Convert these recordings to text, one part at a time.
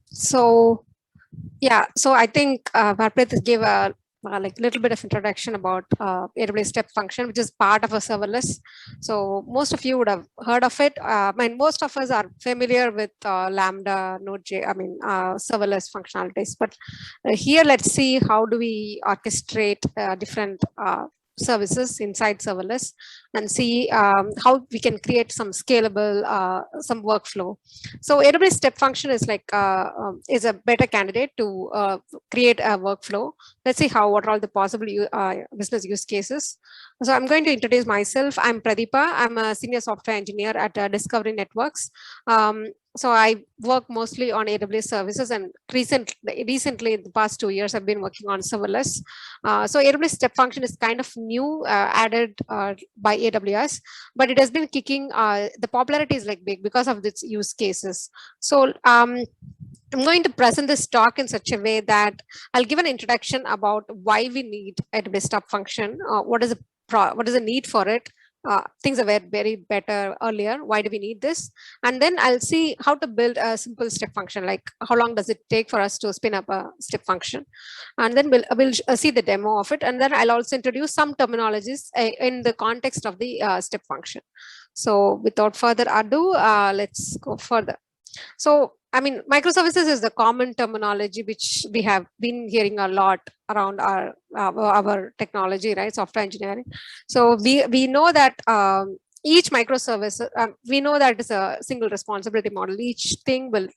So yeah, so I think Harpreet gave a like little bit of introduction about AWS Step Function, which is part of a serverless. So most of you would have heard of it. I mean, most of us are familiar with Lambda, Node.js, serverless functionalities. But here, let's see how do we orchestrate different services inside serverless and see how we can create some scalable some workflow. So AWS Step Function is like is a better candidate to create a workflow. Let's see what are all the possible business use cases. So I'm going to introduce myself. I'm Pradheepa. I'm a senior software engineer at Discovery Networks. So I work mostly on AWS services, and recently in the past 2 years, I've been working on serverless. So AWS Step Function is kind of new, added by AWS, but it has been kicking. The popularity is like big because of its use cases. So I'm going to present this talk in such a way that I'll give an introduction about why we need AWS Step Function. What is the need for it? Things were very better earlier. Why do we need this? And then I'll see how to build a simple step function, like how long does it take for us to spin up a step function. And then we'll see the demo of it. And then I'll also introduce some terminologies in the context of the step function. So without further ado, let's go further. So, I mean, microservices is the common terminology which we have been hearing a lot around our technology, right? Software engineering. So we know that each microservice, we know that it's a single responsibility model. Each thing will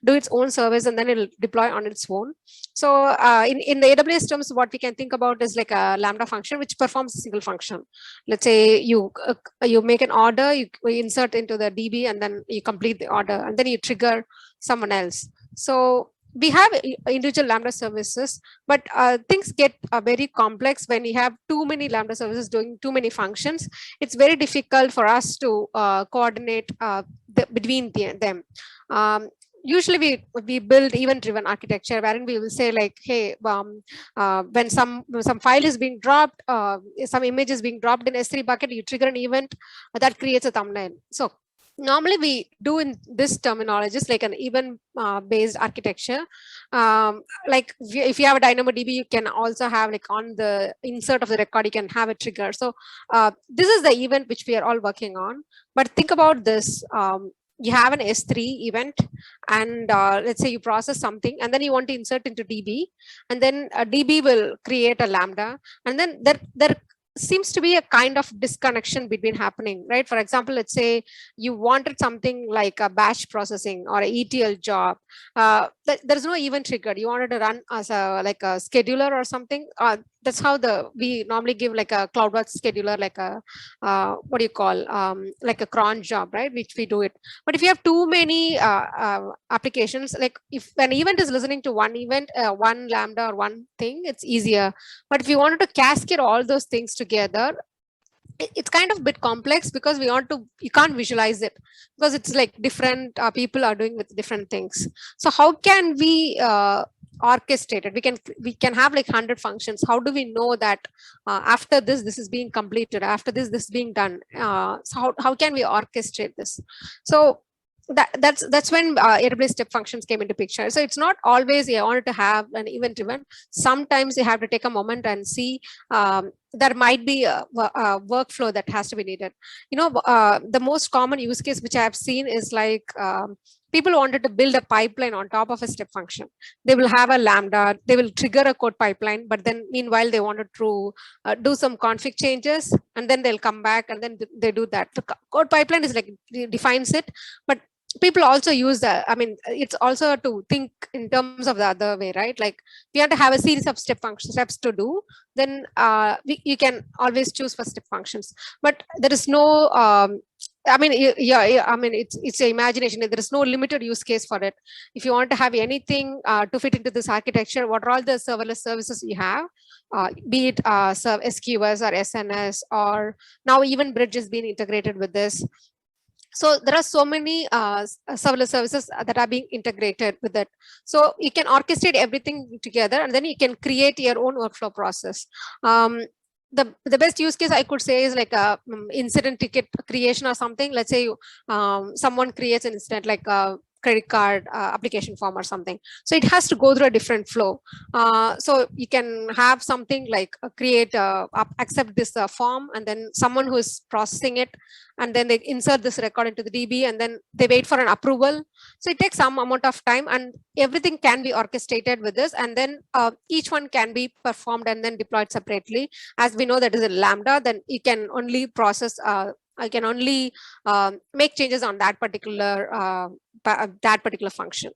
do its own service and then it'll deploy on its own. So in the AWS terms, what we can think about is like a Lambda function which performs a single function. Let's say you make an order, you insert into the DB, and then you complete the order, and then you trigger someone else. So we have individual Lambda services, but things get very complex when you have too many Lambda services doing too many functions. It's very difficult for us to coordinate between them. Usually we build event-driven architecture wherein we will say like, hey, when some file is being dropped, some image is being dropped in S3 bucket, you trigger an event that creates a thumbnail. So normally we do in this terminologies like an event based architecture. Like if you have a DynamoDB, you can also have like on the insert of the record, you can have a trigger. So this is the event which we are all working on. But think about this. You have an S3 event, and let's say you process something, and then you want to insert into DB, and then DB will create a Lambda, and then there seems to be a kind of disconnection between happening, right? For example, let's say you wanted something like a batch processing or a ETL job. There's no event triggered. You wanted to run as a like a scheduler or something. That's how we normally give like a CloudWatch scheduler, like a what do you call like a cron job, right? Which we do it. But if you have too many applications, like if an event is listening to one event, one Lambda or one thing, it's easier. But if you wanted to cascade all those things together, it's kind of a bit complex because you can't visualize it because it's like different people are doing with different things. So how can we orchestrate it? We can have like 100 functions. How do we know that after this is being completed, after this is being done? So how can we orchestrate this? So that's when AWS Step Functions came into picture. So it's not always you wanted to have an event driven. Sometimes you have to take a moment and see there might be a workflow that has to be needed. The most common use case which I have seen is like people wanted to build a pipeline on top of a step function. They will have a Lambda, they will trigger a code pipeline, but then meanwhile they wanted to do some config changes, and then they'll come back and then they do that. The code pipeline is like defines it, but people also use that. I mean, it's also to think in terms of the other way, right? Like we have to have a series of steps to do, then you can always choose for step functions, but there is no I mean, I mean, it's an imagination. There is no limited use case for it. If you want to have anything to fit into this architecture, what are all the serverless services you have, be it SQS or SNS, or now even Bridge is being integrated with this. So there are so many serverless services that are being integrated with it. So you can orchestrate everything together, and then you can create your own workflow process. The best use case I could say is like a incident ticket creation or something. Let's say someone creates an incident, like credit card application form or something. So it has to go through a different flow. So you can have something like create accept this form, and then someone who is processing it, and then they insert this record into the DB, and then they wait for an approval. So it takes some amount of time, and everything can be orchestrated with this, and then each one can be performed and then deployed separately. As we know that is a Lambda, then you can only process I can only make changes on that particular function.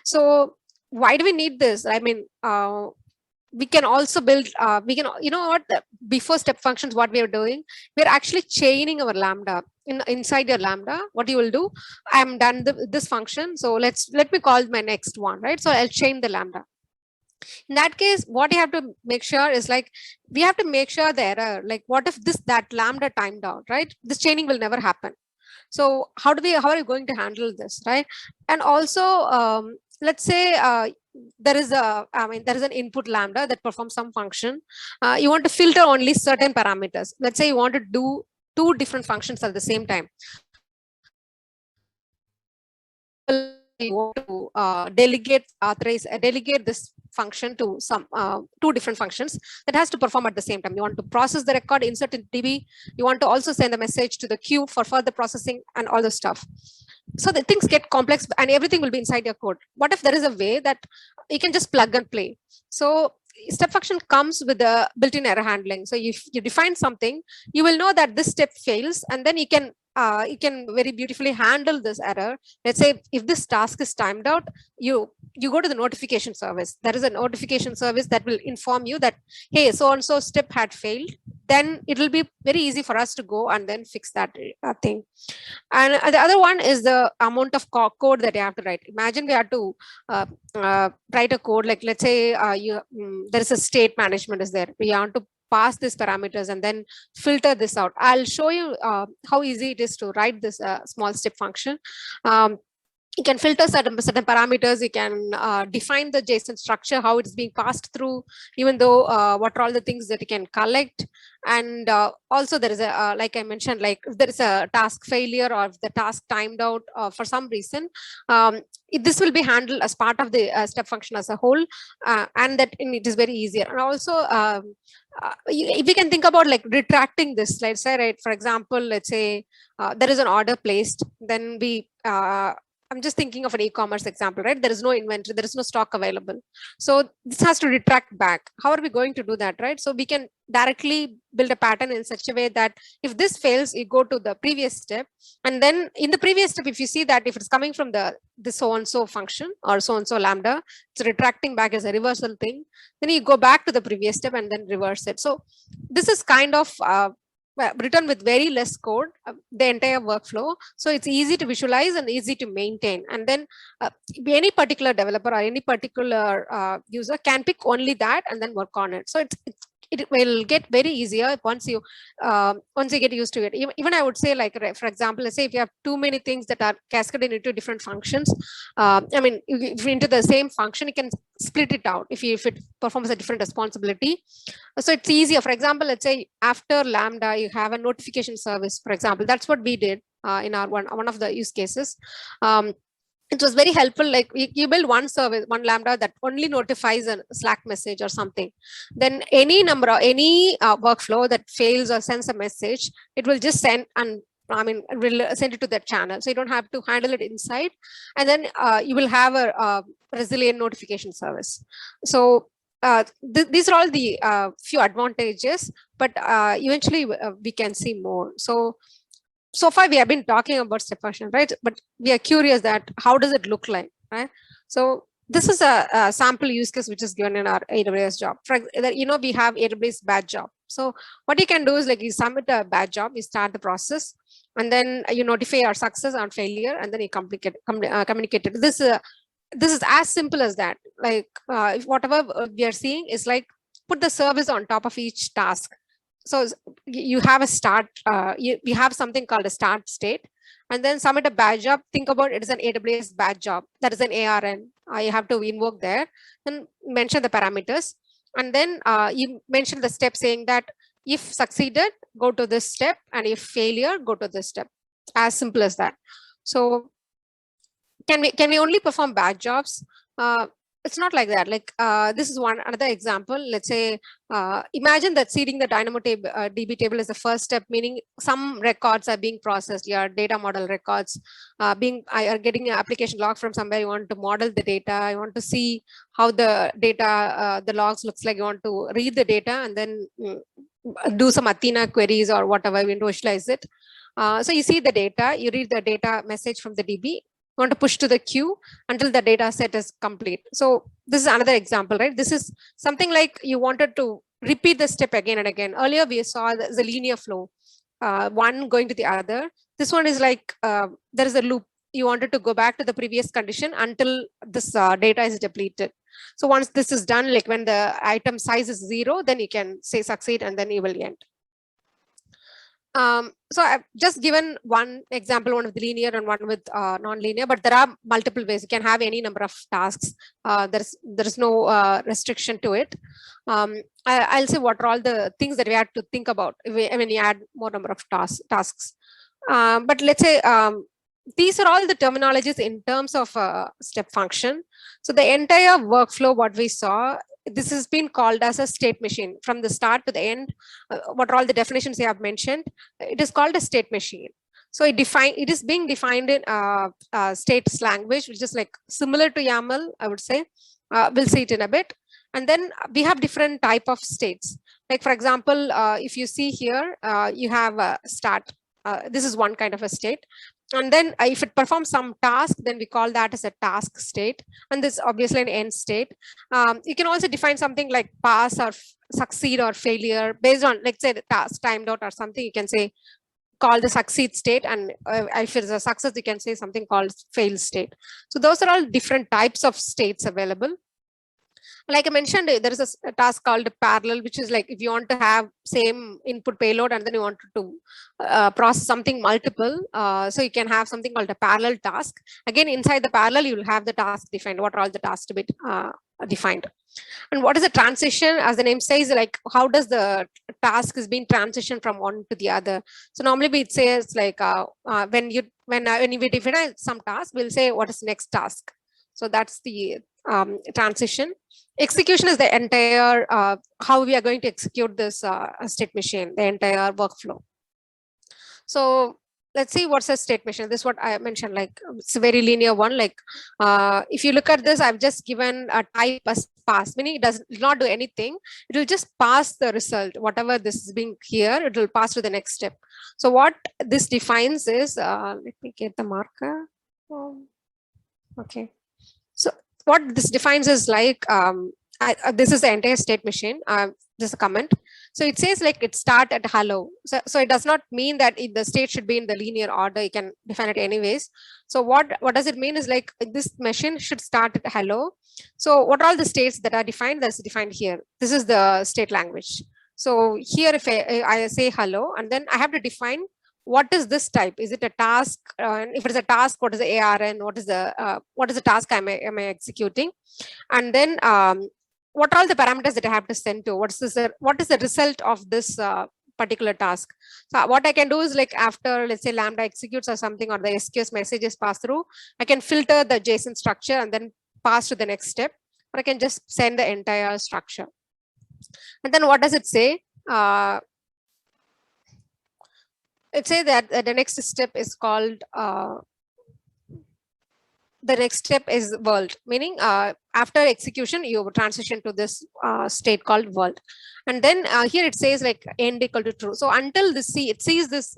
So why do we need this? I mean, we can also build, we can, you know what, before step functions, what we are doing, we're actually chaining our Lambda. Inside your Lambda, what you will do, I'm done this function. So let me call my next one, right? So I'll chain the Lambda. In that case, what you have to make sure is like, we have to make sure the error, like what if that Lambda timed out, right? This chaining will never happen. So how are you going to handle this, right? And also, let's say there is an input Lambda that performs some function. You want to filter only certain parameters. Let's say you want to do 2 different functions at the same time. You want to delegate this function to some 2 different functions that has to perform at the same time. You want to process the record, insert in DB. You want to also send a message to the queue for further processing and all the stuff. So the things get complex, and everything will be inside your code. What if there is a way that you can just plug and play? So step function comes with a built-in error handling. So if you define something, you will know that this step fails, and then you can very beautifully handle this error. Let's say if this task is timed out, you go to the notification service. There is a notification service that will inform you that, hey, so and so step had failed. Then it will be very easy for us to go and then fix that thing. And the other one is the amount of code that you have to write. Imagine we have to write a code, like let's say there is a state management is there. We want to pass these parameters and then filter this out. I'll show you how easy it is to write this small step function. You can filter certain parameters. You can define the JSON structure, how it's being passed through, even though what are all the things that you can collect. And also there is a, like I mentioned, like if there is a task failure or if the task timed out for some reason, this will be handled as part of the step function as a whole, and that it is very easier. And also, if we can think about like retracting this, let's say, right, for example, let's say there is an order placed, then we I'm just thinking of an e-commerce example, right? There is no inventory, there is no stock available. So this has to retract back. How are we going to do that, right? So we can directly build a pattern in such a way that if this fails, you go to the previous step. And then in the previous step, if you see that if it's coming from the so-and-so function or so-and-so Lambda, it's retracting back as a reversal thing. Then you go back to the previous step and then reverse it. So this is kind of written with very less code, the entire workflow. So it's easy to visualize and easy to maintain. And then any particular developer or any particular user can pick only that and then work on it. So it will get very easier once you get used to it. Even I would say, like, for example, let's say if you have too many things that are cascaded into different functions, I mean, if into the same function, you can split it out if it performs a different responsibility. So it's easier. For example, let's say after Lambda, you have a notification service, for example. That's what we did in our one of the use cases. It was very helpful. Like you build one service, one Lambda that only notifies a Slack message or something. Then any workflow that fails or sends a message, it will just send and will send it to that channel. So you don't have to handle it inside. And then you will have a resilient notification service. So these are all the few advantages, but eventually we can see more. So far we have been talking about step function, right? But we are curious that how does it look like, right? So this is a sample use case which is given in our AWS job. We have AWS batch job. So what you can do is like you submit a batch job, you start the process, and then you notify our success or failure, and then you communicate it. This is as simple as that. Like if whatever we are seeing is like put the service on top of each task. So you have a start, you have something called a start state, and then submit a batch job. Think about it as an AWS batch job. That is an ARN. You have to invoke there and mention the parameters. And then you mention the step saying that if succeeded, go to this step, and if failure, go to this step. As simple as that. So can we only perform bad jobs? It's not like that. Like this is another example. Let's say imagine that seeding the Dynamo table, DB table is the first step, meaning some records are being processed. Your data model records are getting an application log from somewhere. You want to model the data. You want to see how the data, the logs looks like. You want to read the data and then do some Athena queries or whatever. You visualize it. So you see the data. You read the data message from the DB. Want to push to the queue until the data set is complete. So this is another example, right? This is something like you wanted to repeat the step again and again. Earlier we saw the linear flow, one going to the other. This one is like there is a loop. You wanted to go back to the previous condition until this data is depleted. So once this is done, like when the item size is 0, then you can say succeed and then you will end. So I've just given one example, one with linear and one with non-linear, but there are multiple ways. You can have any number of tasks. There's no restriction to it. I'll say what are all the things that we have to think about when you add more number of tasks. But let's say these are all the terminologies in terms of step function. So the entire workflow, what we saw, this has been called as a state machine from the start to the end. What are all the definitions you have mentioned? It is called a state machine. So it is being defined in states language, which is like similar to YAML, I would say. We'll see it in a bit. And then we have different type of states. Like for example, if you see here, you have a start. This is one kind of a state. And then if it performs some task, then we call that as a task state. And this is obviously an end state. You can also define something like pass or succeed or failure based on, let's say, the task timed out or something. You can say call the succeed state. And if it's a success, you can say something called fail state. So those are all different types of states available. Like I mentioned, there is a task called parallel, which is like if you want to have same input payload and then you want to process something multiple. So you can have something called a parallel task. Again, inside the parallel, you will have the task defined. What are all the tasks to be defined? And what is the transition? As the name says, like how does the task is being transitioned from one to the other? So normally it says like when we define some task, we'll say what is next task. So that's the transition. Execution is the entire how we are going to execute this state machine, the entire workflow. So let's see what's a state machine. This is what I mentioned, like it's a very linear one. Like if you look at this, I've just given a type as pass, meaning it does not do anything. It will just pass the result, whatever this is being here, it will pass to the next step. So what this defines is, let me get the marker. Okay. So what this defines is like, this is the entire state machine. This is a comment. So it says like it start at hello. So it does not mean that the state should be in the linear order. You can define it anyways. So what does it mean is like this machine should start at hello. So what are all the states that are defined? That's defined here. This is the state language. So here if I say hello, and then I have to define what is this type? Is it a task? If it is a task, what is the ARN? What is the task am I executing? And then what are all the parameters that I have to send to? What is the result of this particular task? So what I can do is like after, let's say Lambda executes or something, or the SQS messages pass through, I can filter the JSON structure and then pass to the next step, or I can just send the entire structure. And then what does it say? It says that the next step is called world, meaning after execution you transition to this state called world. And then here it says like end equal to true. So until it sees this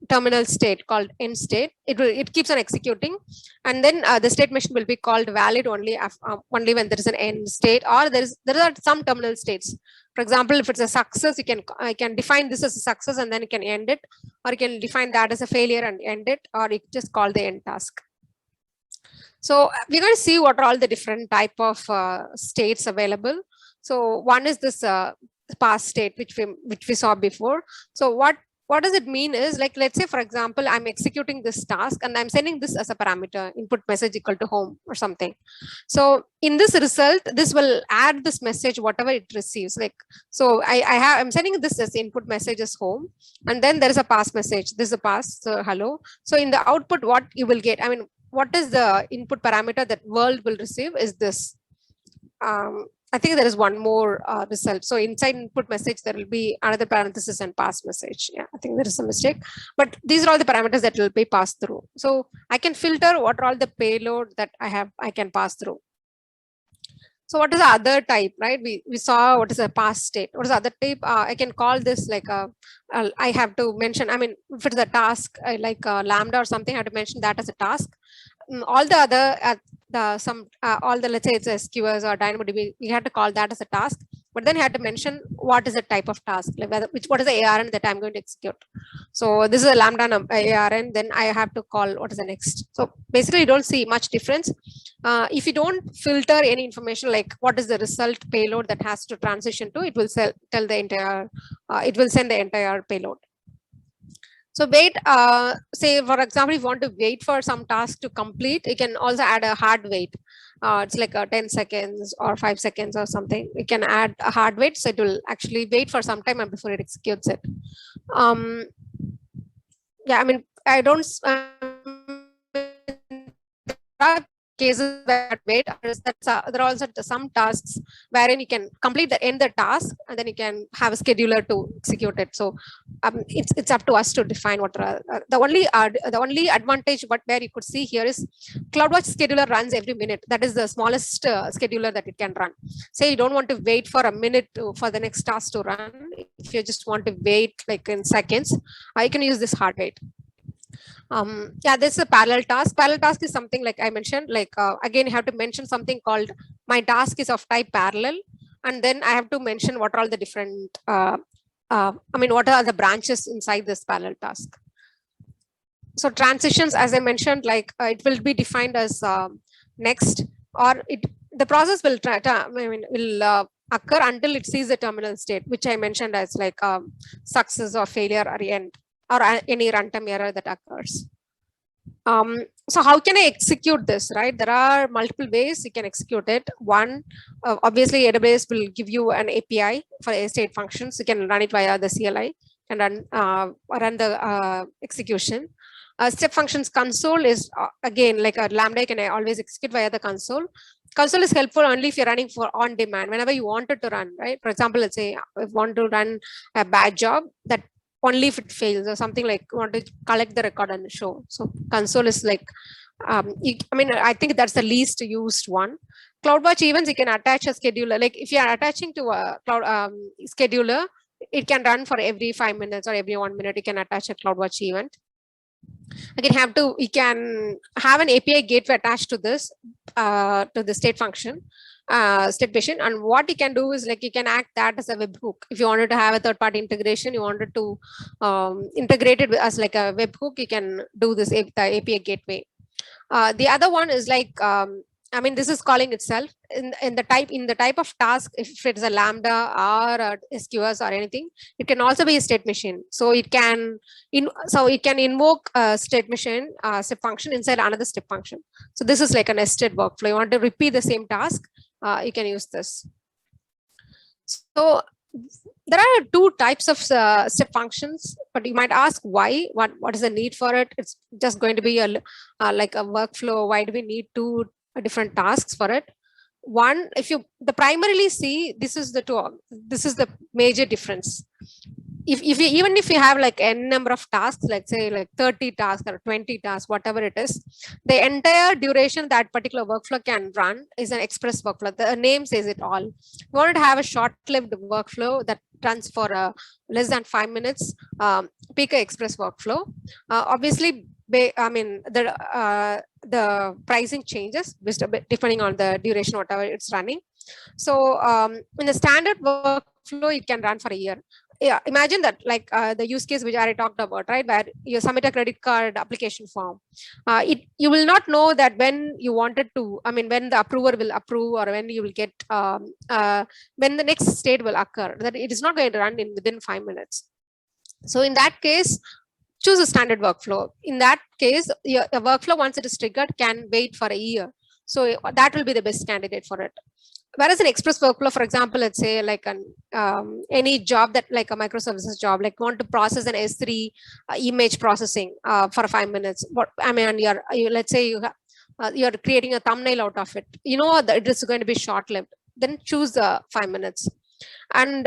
terminal state called end state, it keeps on executing, and then the state machine will be called valid only when there is an end state, or there are some terminal states. For example, if it's a success, I can define this as a success and then you can end it, or you can define that as a failure and end it, or you just call the end task. So we're going to see what are all the different type of states available. So one is this past state, which we saw before. So what does it mean is like, let's say, for example, I'm executing this task and I'm sending this as a parameter, input message equal to home or something. So in this result, this will add this message, whatever it receives. Like, so I'm sending this as input message as home, and then there is a pass message. This is a pass, so hello. So in the output, what you will get, I mean, what is the input parameter that world will receive is this. I think there is one more result. So inside input message, there will be another parenthesis and pass message. Yeah, I think there is a mistake, but these are all the parameters that will be passed through. So I can filter what are all the payload that I can pass through. So what is the other type, right? We saw what is a past state. What is the other type? I can call this like I have to mention, I mean, if it's a task, like Lambda or something, I have to mention that as a task. All the other all the, let's say it's SQS or DynamoDB, we had to call that as a task, but then you had to mention what is the type of task, like what is the ARN that I'm going to execute. So this is a Lambda ARN, then I have to call what is the next. So basically you don't see much difference. If you don't filter any information like what is the result payload that has to transition to, it will tell the entire, it will send the entire payload. So wait, say for example, if you want to wait for some task to complete, you can also add a hard wait. It's like 10 seconds or 5 seconds or something. You can add a hard wait, so it will actually wait for some time before it executes it. Yeah, I mean, I don't. Cases where wait, there are also some tasks wherein you can complete the end the task and then you can have a scheduler to execute it. So it's up to us to define what the only advantage but where you could see here is CloudWatch scheduler runs every minute. That is the smallest scheduler that it can run. Say you don't want to wait for a minute for the next task to run. If you just want to wait like in seconds, you can use this hard wait. Yeah, this is a parallel task. Parallel task is something like I mentioned, like again, you have to mention something called my task is of type parallel. And then I have to mention what are all the different, I mean, what are the branches inside this parallel task. So transitions, as I mentioned, like it will be defined as next, or the process will occur until it sees the terminal state, which I mentioned as like success or failure or end, or any runtime error that occurs. So how can I execute this, right? There are multiple ways you can execute it. One, obviously AWS will give you an API for state functions. You can run it via the CLI and run the execution. Step functions console is again like a Lambda, can I always execute via the console. Console is helpful only if you're running for on demand, whenever you want it to run, right? For example, let's say if you want to run a bad job, that only if it fails or something, like you want to collect the record and show. So console is like, I mean, I think that's the least used one. CloudWatch events, you can attach a scheduler. Like if you are attaching to a cloud scheduler, it can run for every 5 minutes or every 1 minute. You can attach a CloudWatch event. You can have an API gateway attached to this, to the state function, state machine. And what you can do is like, you can act that as a webhook. If you wanted to have a third-party integration, you wanted to integrate it as like a webhook, you can do this, the API gateway. The other one is like, I mean, this is calling itself in the type of task. If it's a Lambda or a SQS or anything, it can also be a state machine. So it can invoke a state machine step function inside another step function. So this is like a nested workflow. You want to repeat the same task, you can use this. So there are two types of step functions, but you might ask why. What is the need for it? It's just going to be like a workflow. Why do we need two different tasks for it? One, if you primarily see, this is the major difference. Even if you have like n number of tasks, like say like 30 tasks or 20 tasks, whatever it is, the entire duration that particular workflow can run is an express workflow. The name says it all. You want to have a short-lived workflow that runs for less than 5 minutes, pick an express workflow. Obviously, I mean, the pricing changes depending on the duration, whatever it's running. So in the standard workflow, it can run for a year. Yeah, imagine that like the use case which I talked about, right, where you submit a credit card application form. You will not know that when you wanted to, I mean, when the approver will approve, or when you will get, when the next state will occur, that it is not going to run within 5 minutes. So in that case, choose a standard workflow. In that case, your workflow, once it is triggered, can wait for a year. So that will be the best candidate for it. Whereas an express workflow, for example, let's say like any job that like a microservices job, like want to process an S3 image processing for 5 minutes. What I mean, let's say you're creating a thumbnail out of it, you know that it is going to be short-lived, then choose 5 minutes. And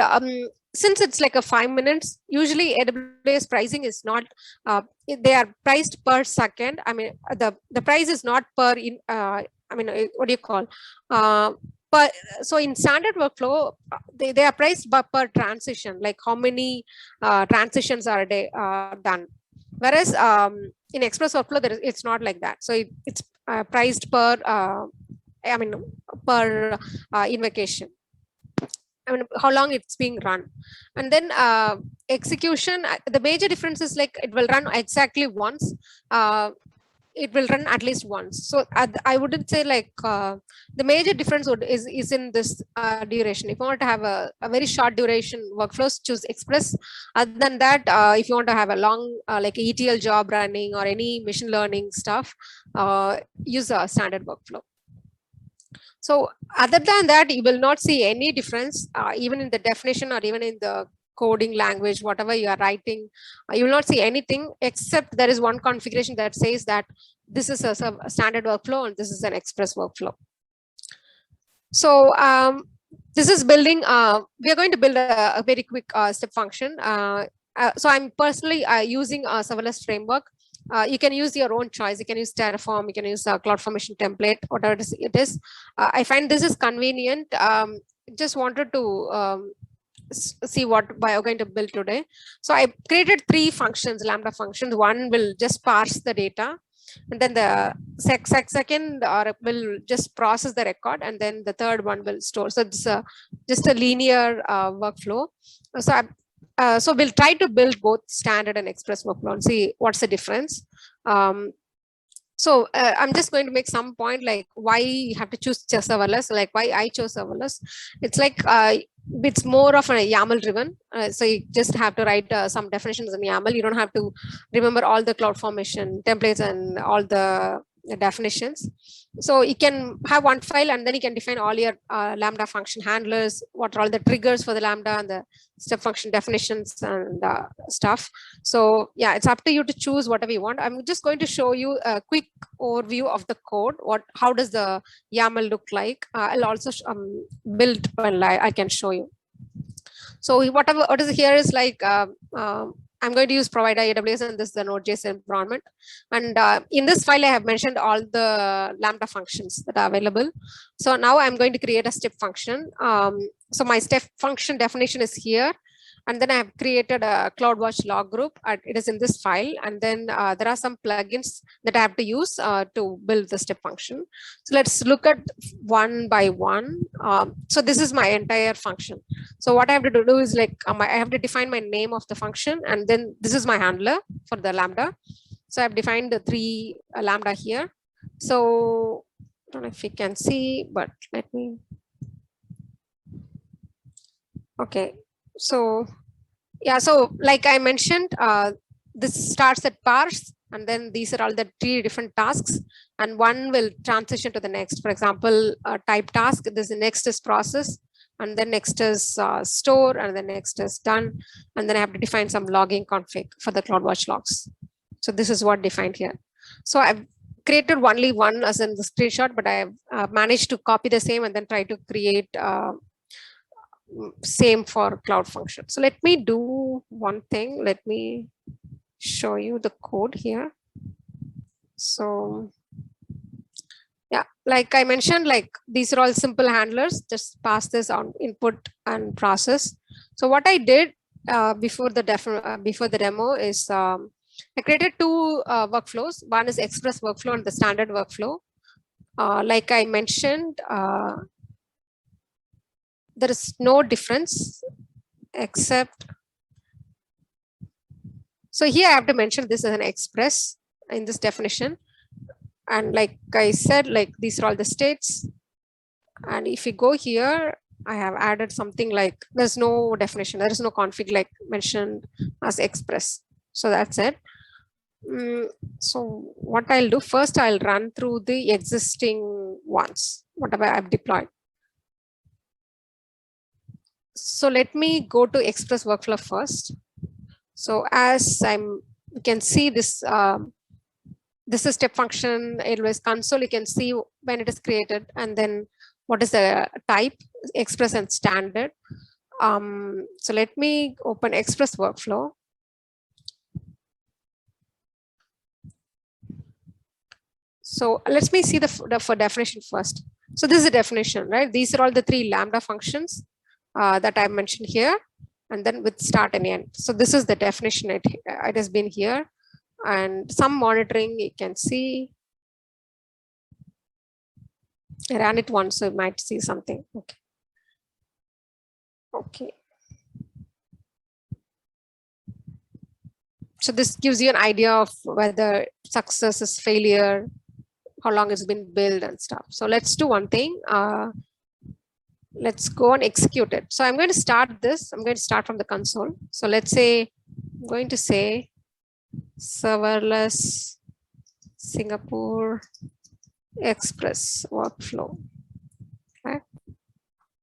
since it's like a 5 minutes, usually AWS pricing is not, they are priced per second. I mean, the price is not per in, I mean, what do you call? But so in standard workflow, they are priced per transition, like how many transitions are done. Whereas in Express workflow, it's not like that. So it's priced per, I mean, per invocation. I mean, how long it's being run. And then execution, the major difference is like it will run exactly once. It will run at least once. So I wouldn't say like the major difference is in this duration. If you want to have a very short duration workflows, choose Express. Other than that, if you want to have a long like ETL job running or any machine learning stuff, use a standard workflow. So other than that, you will not see any difference, even in the definition or even in the coding language, whatever you are writing, you will not see anything, except there is one configuration that says that this is a standard workflow and this is an Express workflow. So this is building, we are going to build a very quick step function. So I'm personally using a serverless framework. You can use your own choice. You can use Terraform, you can use a CloudFormation template, whatever it is. I find this is convenient. Just wanted to see what we are going to build today. So I created 3 functions, Lambda functions. One will just parse the data, and then the second will just process the record, and then the third one will store. So it's just a linear workflow. So so we'll try to build both standard and Express workflow and see what's the difference. So I'm just going to make some point like why you have to choose serverless, like why I chose serverless. It's like it's more of a YAML driven. So you just have to write some definitions in YAML. You don't have to remember all the CloudFormation templates and all the definitions. So you can have one file and then you can define all your Lambda function handlers, what are all the triggers for the Lambda and the step function definitions and stuff. So yeah, it's up to you to choose whatever you want. I'm just going to show you a quick overview of the code. How does the YAML look like? I'll also build when I can show you. So what is here is like I'm going to use provider AWS, and this is the Node.js environment. And in this file, I have mentioned all the Lambda functions that are available. So now I'm going to create a step function. So my step function definition is here. And then I have created a CloudWatch log group. It is in this file. And then there are some plugins that I have to use to build the step function. So let's look at one by one. So this is my entire function. So what I have to do is like, I have to define my name of the function. And then this is my handler for the Lambda. So I've defined the 3 Lambda here. So I don't know if you can see, but let me. Okay. So yeah, so like I mentioned, this starts at parse, and then these are all the 3 different tasks, and one will transition to the next. For example, type task, this next is process, and then next is store, and then next is done, and then I have to define some logging config for the CloudWatch logs. So this is what defined here. So I've created only one as in the screenshot, but I have managed to copy the same and then try to create same for Cloud Function. So let me do one thing. Let me show you the code here. So yeah, like I mentioned, like these are all simple handlers. Just pass this on input and process. So what I did before the demo is I created 2 workflows. One is Express workflow and the standard workflow. Like I mentioned, there is no difference except, so here I have to mention this as an Express in this definition. And like I said, like these are all the states. And if you go here, I have added something like there's no definition, there is no config like mentioned as Express. So that's it. So what I'll do first, I'll run through the existing ones, whatever I've deployed. So let me go to Express workflow first. So as you can see this this is step function AWS console. You can see when it is created and then what is the type, express and standard. So let me open express workflow. So let me see the for definition first. So this is a definition, right? These are all the 3 Lambda functions that I mentioned here, and then with start and end. So this is the definition. It has been here, and some monitoring you can see. I ran it once, so you might see something. Okay. Okay. So this gives you an idea of whether success is failure, how long it's been built and stuff. So let's do one thing. Let's go and execute it. So I'm going to start this. I'm going to start from the console. So let's say I'm going to say Serverless Singapore Express workflow. Okay.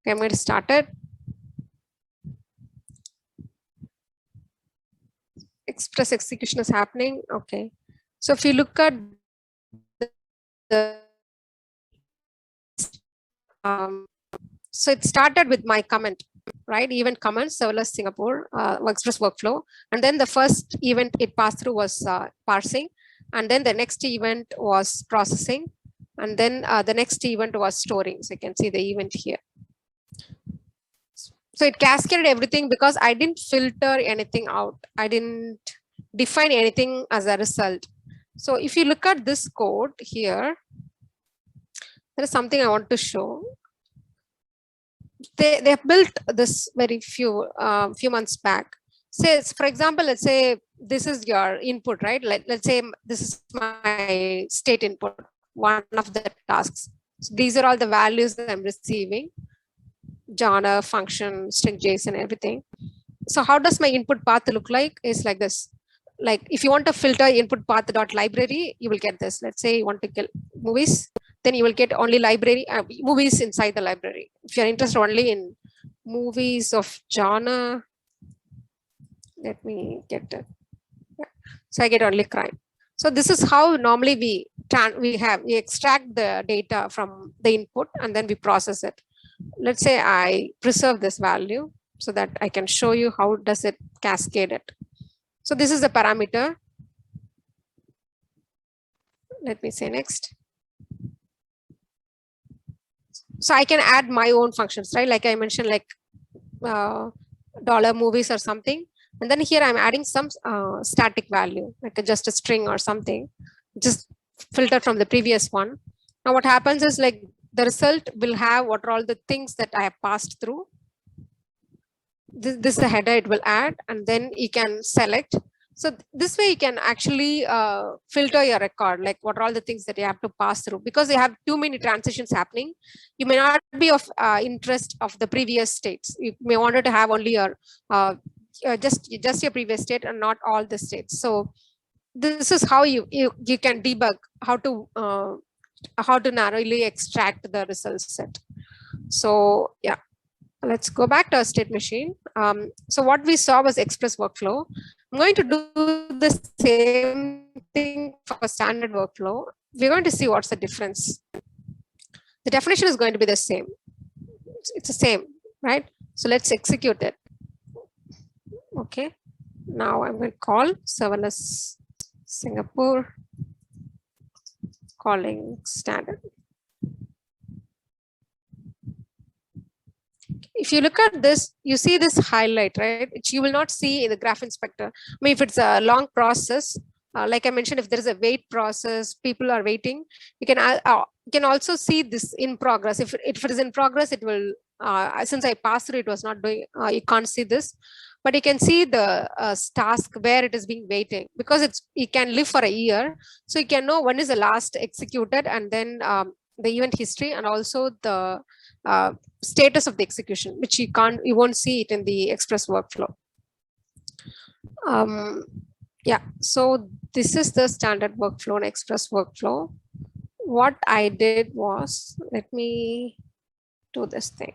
I'm going to start it. Express execution is happening. Okay. So if you look at the so it started with my comment, right? Event comment, Serverless Singapore Express workflow. And then the first event it passed through was parsing. And then the next event was processing. And then the next event was storing. So you can see the event here. So it cascaded everything because I didn't filter anything out. I didn't define anything as a result. So if you look at this code here, there is something I want to show. They have built this very few months back. Say, for example, let's say this is your input, right? Let's say this is my state input, one of the tasks. So these are all the values that I'm receiving. Genre, function, string, JSON, everything. So how does my input path look like? Is like this. Like if you want to filter input path dot library, you will get this. Let's say you want to get movies, then you will get only library movies inside the library. If you're interested only in movies of genre, let me get it. Yeah. So I get only crime. So this is how normally we extract the data from the input and then we process it. Let's say I preserve this value so that I can show you how does it cascade it. So this is the parameter. Let me say next. So I can add my own functions, right? Like I mentioned, like dollar movies or something. And then here I'm adding some static value, like just a string or something, just filter from the previous one. Now what happens is like the result will have what are all the things that I have passed through. This is the header it will add, and then you can select. So this way you can actually filter your record, like what are all the things that you have to pass through, because you have too many transitions happening. You may not be of interest of the previous states. You may want to have only your just your previous state and not all the states. So this is how you can debug how to narrowly extract the results set. So yeah. Let's go back to our state machine. So what we saw was express workflow. I'm going to do the same thing for standard workflow. We're going to see what's the difference. The definition is going to be the same. It's the same, right? So let's execute it. Okay. Now I'm going to call Serverless Singapore calling standard. If you look at this, you see this highlight, right? Which you will not see in the graph inspector. I mean, if it's a long process, like I mentioned, if there is a wait process, people are waiting, you can also see this in progress. If it is in progress, it will, since I passed through, it was not doing, you can't see this, but you can see the task where it is being waiting, because it can live for a year. So you can know when is the last executed, and then the event history, and also the status of the execution, which you won't see it in the express workflow. Yeah, so this is the standard workflow and express workflow. What I did was, let me do this thing.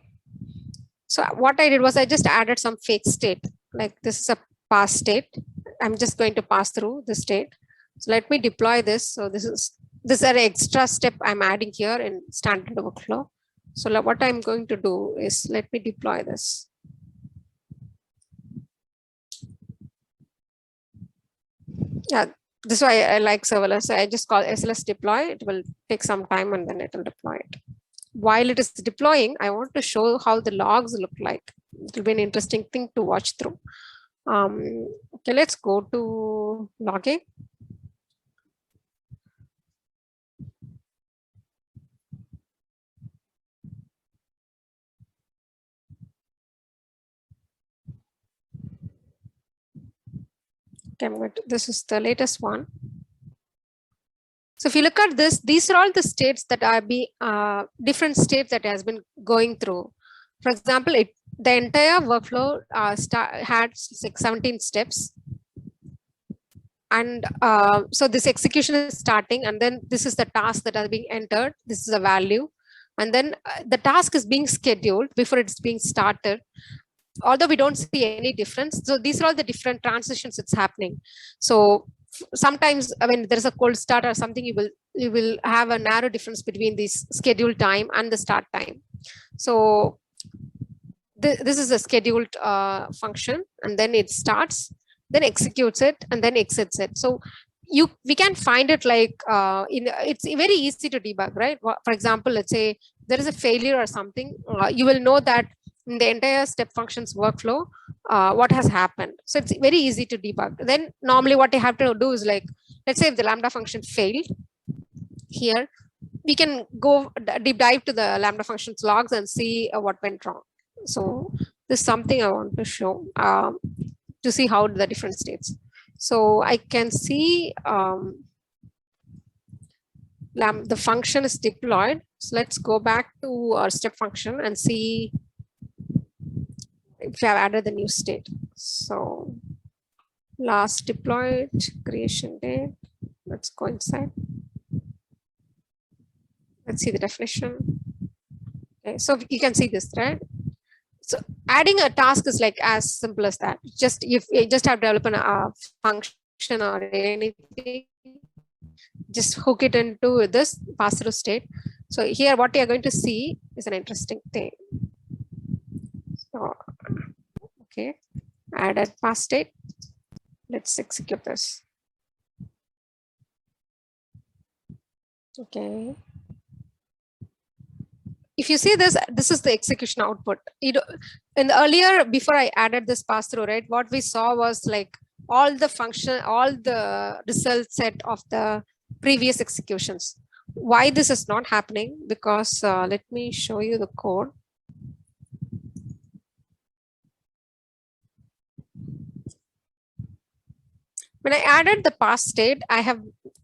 So what I did was I just added some fake state, like this is a pass state. I'm just going to pass through the state. So let me deploy this. So this is an extra step I'm adding here in standard workflow. So what I'm going to do is let me deploy this. Yeah, this is why I like serverless. So I just call SLS deploy. It will take some time and then it will deploy it. While it is deploying, I want to show how the logs look like. It will be an interesting thing to watch through. Okay, let's go to logging. Okay, this is the latest one. So if you look at this, these are all the states that are different states that has been going through. For example, the entire workflow had 17 steps. And so this execution is starting, and then this is the task that are being entered. This is a value. And then the task is being scheduled before it's being started. Although we don't see any difference. So these are all the different transitions that's happening. So sometimes when there's a cold start or something, you will have a narrow difference between this scheduled time and the start time. So this is a scheduled function, and then it starts, then executes it, and then exits it. So we can find it like it's very easy to debug, right? For example, let's say there is a failure or something, you will know that in the entire step functions workflow, what has happened. So it's very easy to debug. Then normally what you have to do is, like, let's say if the Lambda function failed here, we can go deep dive to the Lambda functions logs and see what went wrong. So this is something I want to show to see how the different states. So I can see the function is deployed. So let's go back to our step function and see if we have added the new state. So last deployed, creation date. Let's go inside. Let's see the definition. Okay, so you can see this, right? So adding a task is like as simple as that. Just if you just have to develop a function or anything, just hook it into this pass-through state. So here, what you're going to see is an interesting thing. So, okay, added pass state. Let's execute this. Okay. If you see this, this is the execution output. In the earlier, before I added this pass through, right, what we saw was like all the result set of the previous executions. Why this is not happening? Because let me show you the code. When I added the pass state, I have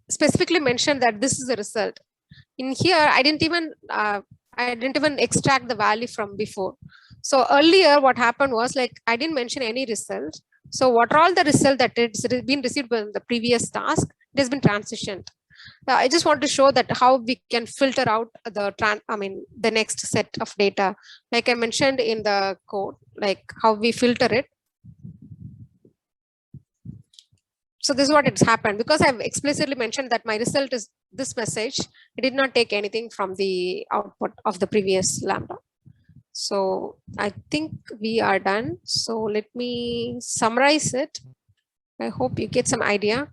specifically mentioned that this is a result. In here, I didn't even extract the value from before. So earlier, what happened was, like, I didn't mention any result. So what are all the result that it's been received in the previous task, it has been transitioned. I just want to show that how we can filter out the next set of data. Like I mentioned in the code, like how we filter it. So this is what it's happened, because I've explicitly mentioned that my result is this message. It did not take anything from the output of the previous Lambda. So I think we are done. So let me summarize it. I hope you get some idea.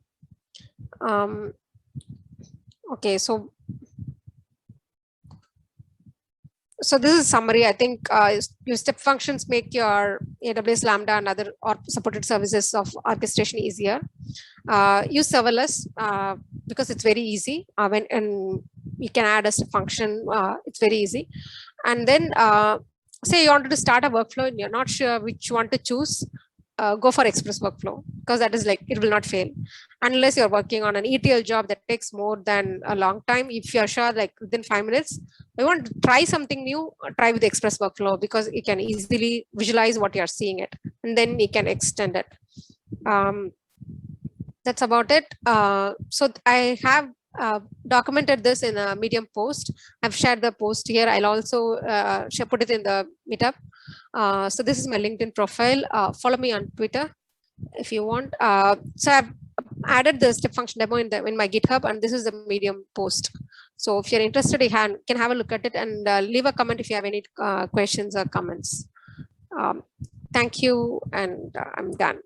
Okay, so this is summary. I think your step functions make your AWS Lambda and other supported services of orchestration easier. Use serverless because it's very easy. And you can add a step function. It's very easy. And then say you wanted to start a workflow and you're not sure which one to choose. Go for express workflow, because that is like, it will not fail unless you're working on an ETL job that takes more than a long time. If you're sure, like within 5 minutes, I want to try something new, try with the express workflow, because you can easily visualize what you're seeing it, and then you can extend it. That's about it. So I have documented this in a Medium post. I've shared the post here. I'll also put it in the meetup. So this is my LinkedIn profile. Follow me on Twitter if you want. So I've added the step function demo in my GitHub, and this is the Medium post. So if you're interested, you can have a look at it and leave a comment if you have any questions or comments. Thank you, and I'm done.